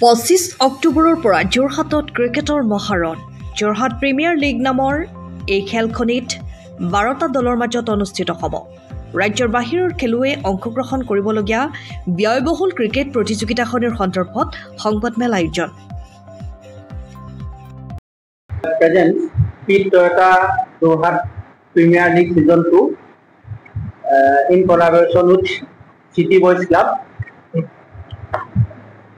25 অক্টোবৰৰ পৰা যোৰহাটত ক্ৰিকেটৰ মহাৰণ। যোৰহাট প্ৰিমিয়াৰ লীগ নামৰ এই খেলখনিত 12টা দলৰ মাজত অনুষ্ঠিত হ'ব। ৰাজ্যৰ বাহিৰৰ খেলুৱৈ অংশগ্ৰহণ কৰিবলগীয়া ব্যয়বহুল ক্ৰিকেট প্ৰতিযোগিতাখনিৰ সন্দৰ্ভত সংবাদমেল আয়োজন। Presents Pete Toyota Jorhat Premier League Season 2 in collaboration with City Boys Club,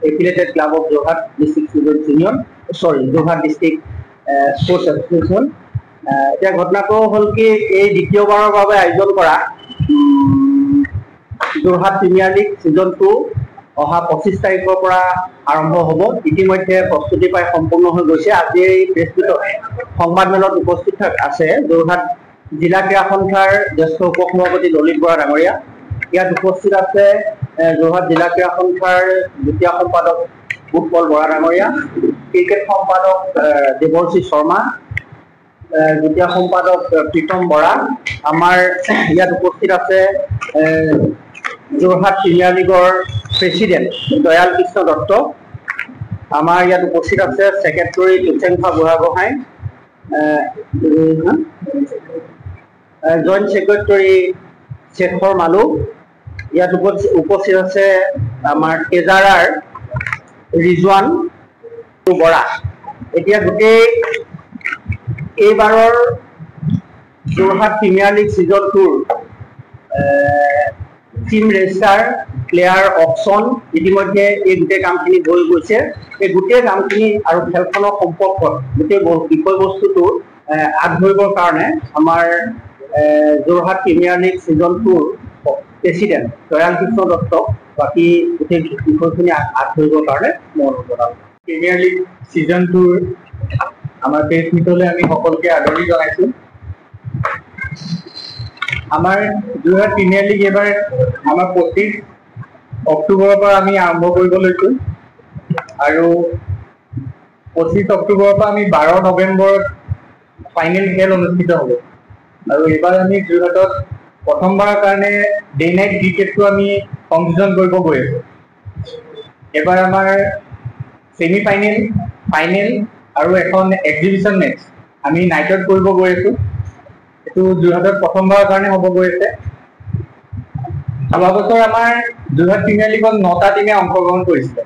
affiliated club of Jorhat District Jorhat District Sports Association. এতিয়া ঘটনাটো হ'ল কি এই দ্বিতীয়বাৰৰ বাবে আয়োজন কৰা যোৰহাট প্ৰিমিয়াৰ লীগ সিজন 2 অহা 25 তাৰিখৰ পৰা আৰম্ভ হ'ব। ইতিমধ্যে প্ৰস্তুতি প্ৰায় সম্পূৰ্ণ হৈ গৈছে। আজি এই প্ৰেছমিটত সংবাদমেলত উপস্থিত আছে যোৰহাট জিলা ক্ৰীড়া সন্থাৰ জ্যেষ্ঠ উপসভাপতি ললিত বৰা ডাঙৰীয়া। ইয়াত উপস্থিত আছে যোৰহাট জিলা ক্ৰীড়া সন্থাৰ দ্বিতীয় সম্পাদক উৎপল বৰা ডাঙৰীয়া, ক্ৰিকেট সম্পাদক দেৱশ্ৰী শৰ্মা, দ্বিতীয় সম্পাদক প্ৰীতম বৰা। আমাৰ ইয়াত উপস্থিত আছে যোৰহাট প্ৰিমিয়াৰ লীগৰ প্ৰেচিডেণ্ট দয়াল কৃষ্ণ দত্ত। আমাৰ ইয়াত উপস্থিত আছে secretary Tusengpha Buragohain, joint secretary Shekhar Malu. ইয়াত উপস্থিত আছে আমাৰ ট্ৰেজাৰাৰ ৰিজৱান বৰা। এতিয়া গোটেই এইবাৰৰ যোৰহাট প্ৰিমিয়াৰ লীগ সিজন 2 টিম ৰেজিষ্টাৰ, প্লেয়াৰ অপশ্যন ইতিমধ্যে এই গোটেই কামখিনি হৈ গৈছে। এই গোটেই কামখিনি আৰু খেলখনৰ সম্পৰ্কত গোটেই বিষয়বস্তুটো আগবঢ়াবৰ কাৰণে আমাৰ যোৰহাট প্ৰিমিয়াৰ লীগ সিজন 2 প্ৰেচিডেণ্ট দয়াল কৃষ্ণ দত্ত বাকী গোটেই বিষয়খিনি আগবঢ়াবৰ কাৰণে মই অনুৰোধ জনালোঁ। প্ৰিমিয়াৰ লীগ সিজন 2 আমাৰ প্ৰেছ মিটলৈ আমি সকলোকে আদৰণি জনাইছোঁ। আমাৰ যোৰহাট প্ৰিমিয়াৰ লীগ এইবাৰ আমাৰ 25 অক্টোবৰৰ পৰা আমি আৰম্ভ কৰিব লৈছোঁ আৰু 25 অক্টোবৰৰ পৰা আমি 12 নৱেম্বৰত ফাইনেল খেল অনুষ্ঠিত হ'ব। আৰু এইবাৰ আমি যোৰহাটত প্ৰথমবাৰৰ কাৰণে ডে নাইট ক্ৰিকেটটো আমি সংযোজন কৰিব গৈ আছোঁ। এইবাৰ আমাৰ ছেমি ফাইনেল, ফাইনেল আৰু এখন এক্সিবিশ্যন মেটচ আমি নাইটত কৰিব গৈ আছোঁ। এইটো যোৰহাটত প্ৰথমবাৰৰ কাৰণে হ'ব গৈ আছে। যোৱা বছৰ আমাৰ যোৰহাট প্ৰিমিয়াৰ লীগত 9টা টিমে অংশগ্ৰহণ কৰিছিলে।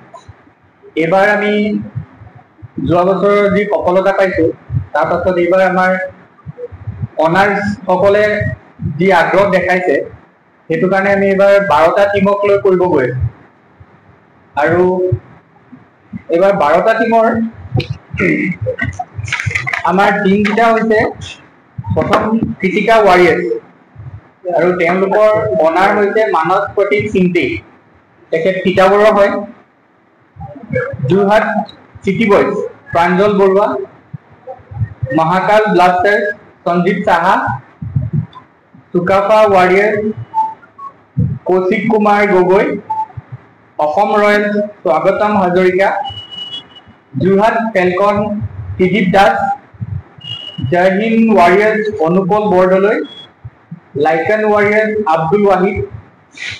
এইবাৰ আমি যোৱা বছৰৰ যি সফলতা পাইছোঁ তাৰ পাছত এইবাৰ আমাৰ অনাৰ্ছসকলে যি আগ্ৰহ দেখাইছে সেইটো কাৰণে আমি এইবাৰ 12টা টিমক লৈ কৰিব গৈ আছোঁ। আৰু এইবাৰ 12টা টিমৰ আমাৰ টিমকেইটা হৈছে প্ৰথম কৃতিকা ৱাৰিয়াৰ্ছ আৰু তেওঁলোকৰ অনাৰ হৈছে মানস প্ৰতীক সিংটি, তেখেত তিতাবৰৰ হয়। Jorhat city boys Pranjal Baruah, Mahakal blasters Sanjib Saha, Sukapha warriors Kaushik Kumar Gogoi, Assam royals Swagatam Hazarika, Jorhat falcon Tridip Das, Joyhind warriors Anupal Bordoloi, lycan warriors Abdul Wahid,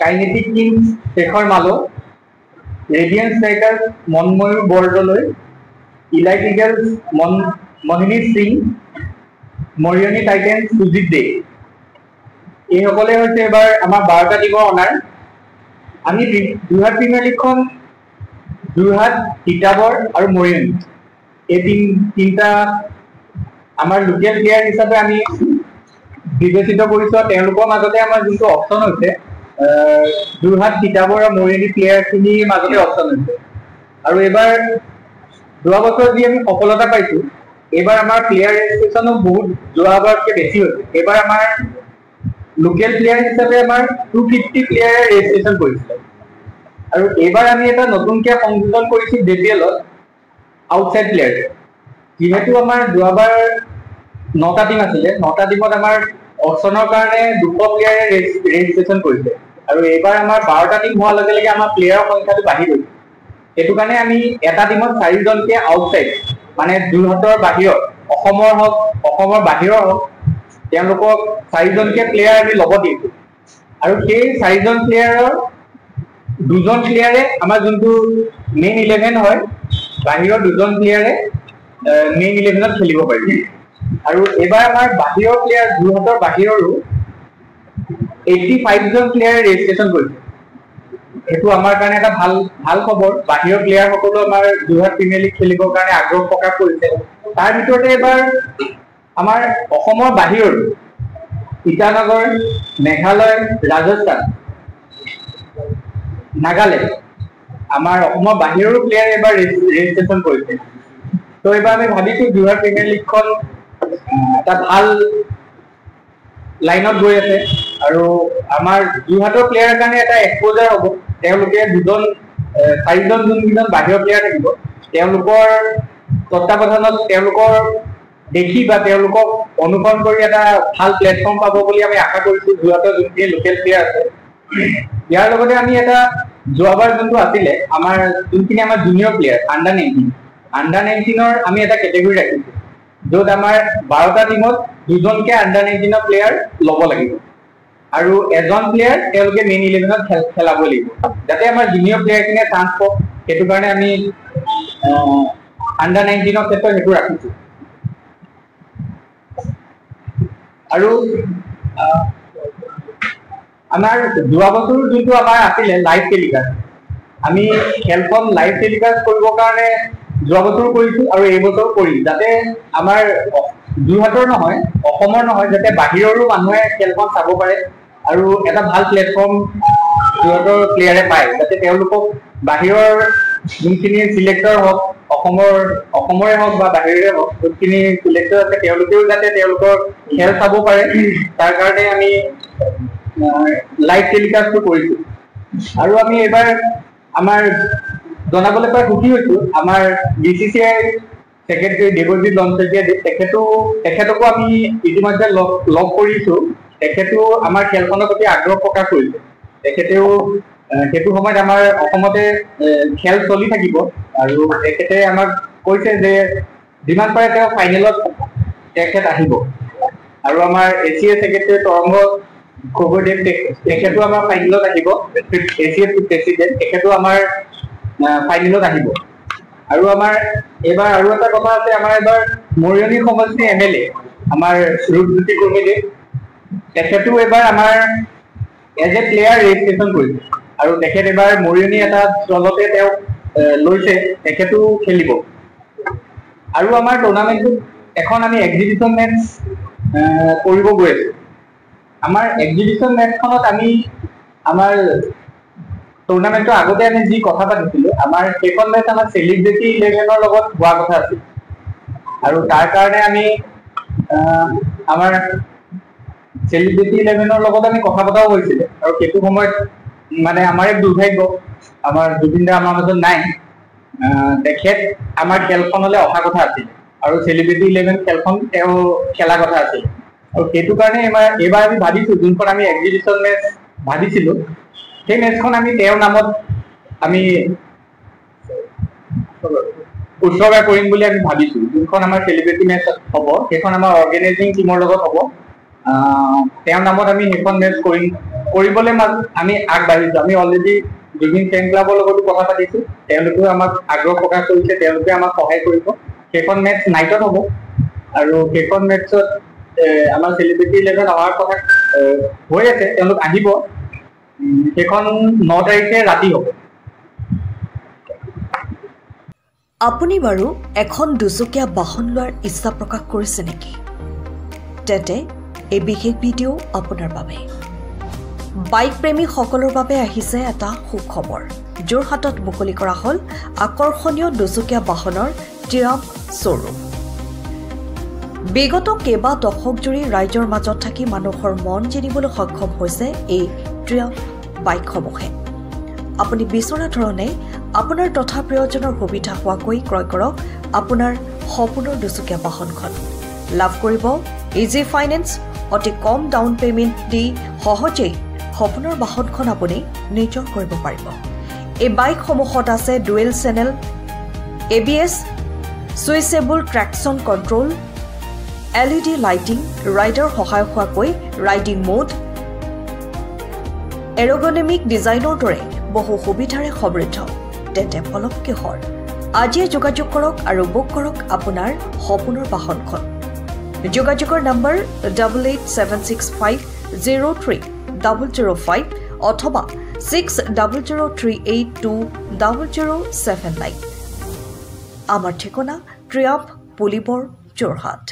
kinetic kings Shekhar Malo, radiant strikers Monmoyur Bordoloi, elite eagles Mohini Singh, Moriani titans Sujit Dey. এইসকলে হৈছে এবাৰ আমাৰ 12টা টিমৰ অনাৰ। আমি যোৰহাট প্ৰিমিয়াৰ লীগখন যোৰহাট, তিতাবৰ আৰু মৰিয়নী এই তিনিটা আমাৰ লোকেল প্লেয়াৰ হিচাপে আমি বিবেচিত কৰিছোঁ। তেওঁলোকৰ মাজতে আমাৰ যোনটো অপশ্যন হৈছে যোৰহাট, তিতাবৰ আৰু মৰিয়নী প্লেয়াৰখিনিৰ মাজতে অপশ্যন হৈছে। আৰু এইবাৰ যোৱা বছৰ যি আমি সফলতা পাইছোঁ, এইবাৰ আমাৰ প্লেয়াৰ ৰেজিষ্ট্ৰেশ্যনো বহুত যোৱাবাৰতকৈ বেছি হৈছে। এইবাৰ আমাৰ লোকেল প্লেয়াৰ হিচাপে আমাৰ 250 প্লেয়াৰে ৰেজিষ্ট্ৰেশ্যন কৰিছিলে। আৰু এইবাৰ আমি এটা নতুনকৈ সংযোজন কৰিছোঁ JPL-ত আউটছাইড প্লেয়াৰ। যিহেতু আমাৰ যোৱাবাৰ 9টা টিম আছিলে, 9টা টিমত আমাৰ অপশ্যনৰ কাৰণে 200 প্লেয়াৰে ৰেজিষ্ট্ৰেশ্যন কৰিছে। আৰু এইবাৰ আমাৰ 12টা টিম হোৱাৰ লগে লগে আমাৰ প্লেয়াৰৰ সংখ্যাটো বাঢ়ি গৈছে। সেইটো কাৰণে আমি এটা টিমত 4জনকৈ আউটছাইড মানে যোৰহাটৰ বাহিৰত, অসমৰ হওক অসমৰ বাহিৰৰ হওক তেওঁলোকক 4জনকৈ প্লেয়াৰ আমি ল'ব দিছোঁ। আৰু সেই 4জন প্লেয়াৰৰ দুজন প্লেয়াৰে আমাৰ যোনটো মেইন 11 হয় বাহিৰৰ দুজন প্লেয়াৰে মেইন 11ত খেলিব পাৰিব আৰু এবাৰ আমাৰ বাহিৰৰ প্লেয়াৰ যোৰহাটৰ বাহিৰৰো 85 জন প্লেয়াৰে ৰেজিষ্ট্ৰেশ্যন কৰিছে সেইটো আমাৰ কাৰণে এটা ভাল ভাল খবৰ বাহিৰৰ প্লেয়াৰ সকলো আমাৰ যোৰহাট প্ৰিমিয়াৰ লীগ খেলিবৰ কাৰণে আগ্ৰহ প্ৰকাশ কৰিছে তাৰ ভিতৰতে এবাৰ আমাৰ অসমৰ বাহিৰৰ ইটানগৰ মেঘালয় ৰাজস্থান নাগালেণ্ড আমাৰ অসমৰ বাহিৰৰো প্লেয়াৰ এবাৰ ৰেজিষ্ট্ৰেশ্যন কৰিছে তো এবাৰ আমি ভাবিছো যোৰহাট প্ৰিমিয়াৰ লীগখন এটা ভাল লাইনত গৈ আছে আৰু আমাৰ যোৰহাটৰ প্লেয়াৰৰ কাৰণে এটা এক্সপ'জাৰ হ'ব তেওঁলোকে চাৰিজন যোনকেইজন বাহিৰৰ প্লেয়াৰ থাকিব তেওঁলোকৰ তত্বাৱধানত তেওঁলোকৰ দেখি বা তেওঁলোকক অনুসৰণ কৰি এটা ভাল প্লেটফৰ্ম পাব বুলি আমি আশা কৰিছো যোৰহাটৰ যোনখিনি লোকেল প্লেয়াৰ আছে ইয়াৰ লগতে আমি এটা যোৱাবাৰ যোনটো আছিলে আমাৰ যোনখিনি আমাৰ জুনিয়ৰ প্লেয়াৰ আণ্ডাৰ 19ৰ আমি এটা কেটেগৰী ৰাখিছো য'ত আমাৰ 12টা টিমত দুজনকে আণ্ডাৰ 19ৰ প্লেয়াৰ ল'ব লাগিব আৰু এজন প্লেয়াৰ তেওঁলোকে মেইন 11ত খেলাব লাগিব যাতে আমাৰ জুনিয়ৰ প্লেয়াৰখিনিয়ে চান্স পাওক সেইটো কাৰণে আমি আণ্ডাৰ 19ৰ ক্ষেত্ৰত সেইটো ৰাখিছো আৰু আমাৰ যোৱা বছৰ যোনটো আমাৰ আছিলে লাইভ টেলিকাষ্ট আমি খেলখন লাইভ টেলিকাষ্ট কৰিবৰ কাৰণে যোৱা বছৰ কৰিছো আৰু এই বছৰ কৰিম যাতে আমাৰ যোৰহাটৰ নহয় অসমৰ নহয় যাতে বাহিৰৰো মানুহে খেলখন চাব পাৰে আৰু এটা ভাল প্লেটফৰ্ম যোৰহাটৰ প্লেয়াৰে পায় যাতে তেওঁলোকক বাহিৰৰ যোনখিনি চিলেক্টৰ হওক অসমৰে হওক বা বাহিৰৰে হওক যোনখিনি চিলেক্টৰ আছে তেওঁলোকেও যাতে তেওঁলোকৰ খেল চাব পাৰে তাৰ কাৰণে আমি লাইভ টেলিকাষ্টটো কৰিছো আৰু আমি এবাৰ আমাৰ জনাবলৈ পাই সুখী হৈছো আমাৰ BCCI সেক্ৰেটাৰী দেৱজিৎ লঞ্চেতিয়া তেখেতকো আমি ইতিমধ্যে লগ কৰিছো তেখেতো আমাৰ খেলখনৰ প্ৰতি আগ্ৰহ প্ৰকাশ কৰিছে তেখেতেও সেইটো সময়ত আমাৰ অসমতে খেল চলি থাকিব আৰু তেখেতে আমাক কৈছে যে যিমান পাৰে তেওঁ ফাইনেলত তেখেত আহিব আৰু আমাৰ এছিয়া সেক্ৰেটাৰী তৰংগ গগৈদেৱ তেখেতো আমাৰ ফাইনেলত আহিব এছিয়া প্ৰেচিডেণ্ট তেখেতো আমাৰ ফাইনেলত আহিব আৰু আমাৰ এবাৰ আৰু এটা কথা আছে আমাৰ এবাৰ মৰিয়নি সমষ্টি MLA আমাৰ ৰূপজ্যোতি কৰ্মীদেৱ তেখেতো এবাৰ আমাৰ এজ এ প্লেয়াৰ ৰেজিষ্ট্ৰেশ্যন কৰিছে আৰু তেখেত এবাৰ মৰিয়নি এটা দলতে তেওঁ লৈছে তেখেতো খেলিব আৰু আমাৰ টুৰ্ণামেণ্টটোত এখন আমি এক্সিবিশ্যন মেটচ কৰিব গৈ আছো আমাৰ এক্সিবিশ্যন মেটখনত আমি আমাৰ টুৰ্ণামেণ্টৰ আগতে আমি যি কথা পাতিছিলো আমাৰ সেইখন মেচ আমাৰ চেলিব্ৰিটি 11ৰ লগত হোৱা কথা আছিল আৰু তাৰ কাৰণে আমি আমাৰ চেলিব্ৰিটি 11ৰ লগত আমি কথা পতাও হৈছিলে আৰু সেইটো সময়ত মানে আমাৰ এক দুৰ্ভাগ্য আমাৰ জুবিন দা আমাৰ মাজত নাই তেখেত আমাৰ খেলখনলৈ অহা কথা আছিল আৰু চেলিব্ৰিটি 11 খেলখন তেওঁ খেলা কথা আছিল আৰু সেইটো কাৰণে এইবাৰ আমি ভাবিছো যোনখন আমি এক্সিবিশ্যন মেচ ভাবিছিলো সেই মেচখন আমি তেওঁৰ নামত আমি উৎসৰ্গা কৰিম বুলি আমি ভাবিছো যোনখন আমাৰ চেলিব্ৰিটি মেচ হ'ব সেইখন আমাৰ অৰ্গেনাইজিং টিমৰ লগত হ'ব তেওঁৰ নামত আমি সেইখন মেচ কৰিবলৈ আমি আগবাঢ়িছো আমি অলৰেডি জুবিন ফেন ক্লাবৰ লগতো কথা পাতিছো তেওঁলোকেও আমাক আগ্ৰহ প্ৰকাশ কৰিছে তেওঁলোকে আমাক সহায় কৰিব সেইখন মেচ নাইটত হ'ব আৰু সেইখন মেচত আমাৰ চেলিব্ৰিটি 11 অহাৰ কথা হৈ আছে তেওঁলোক আহিব সেইখন 9 তাৰিখে ৰাতি হ'ব আপুনি বাৰু এখন দুচকীয়া বাহন লোৱাৰ ইচ্ছা প্ৰকাশ কৰিছে নেকি তেন্তে এই বিশেষ ভিডিঅ' আপোনাৰ বাবে বাইক প্ৰেমীসকলৰ বাবে আহিছে এটা সুখবৰ যোৰহাটত মুকলি কৰা হ'ল আকৰ্ষণীয় দুচকীয়া বাহনৰ ট্ৰিয়াম্ফ শ্ব'ৰুম বিগত কেইবা দশক জুৰি ৰাইজৰ মাজত থাকি মানুহৰ মন জিনিবলৈ সক্ষম হৈছে এই ট্ৰিয়াম্ফ বাইকসমূহে আপুনি বিচৰা ধৰণে আপোনাৰ তথা প্ৰিয়জনৰ সুবিধা হোৱাকৈ ক্ৰয় কৰক আপোনাৰ সপোনৰ দুচকীয়া বাহনখন লাভ কৰিব ইজি ফাইনেন্স অতি কম ডাউন পেমেণ্ট দি সহজেই সপোনৰ বাহনখন আপুনি নিজৰ কৰিব পাৰিব এই বাইকসমূহত আছে dual channel ABS switchable traction control LED lighting rider সহায় হোৱাকৈ ৰাইডিং মোড এৰোগনমিক ডিজাইনৰ দৰে বহু সুবিধাৰে সমৃদ্ধ তেন্তে পলম কিহৰ আজিয়ে যোগাযোগ কৰক আৰু বুক কৰক আপোনাৰ সপোনৰ বাহনখন যোগাযোগৰ নম্বৰ 8876503005 অথবা 6003820079 আমাৰ ঠিকনা ট্ৰিয়াম্ফ পুলিবৰ যোৰহাট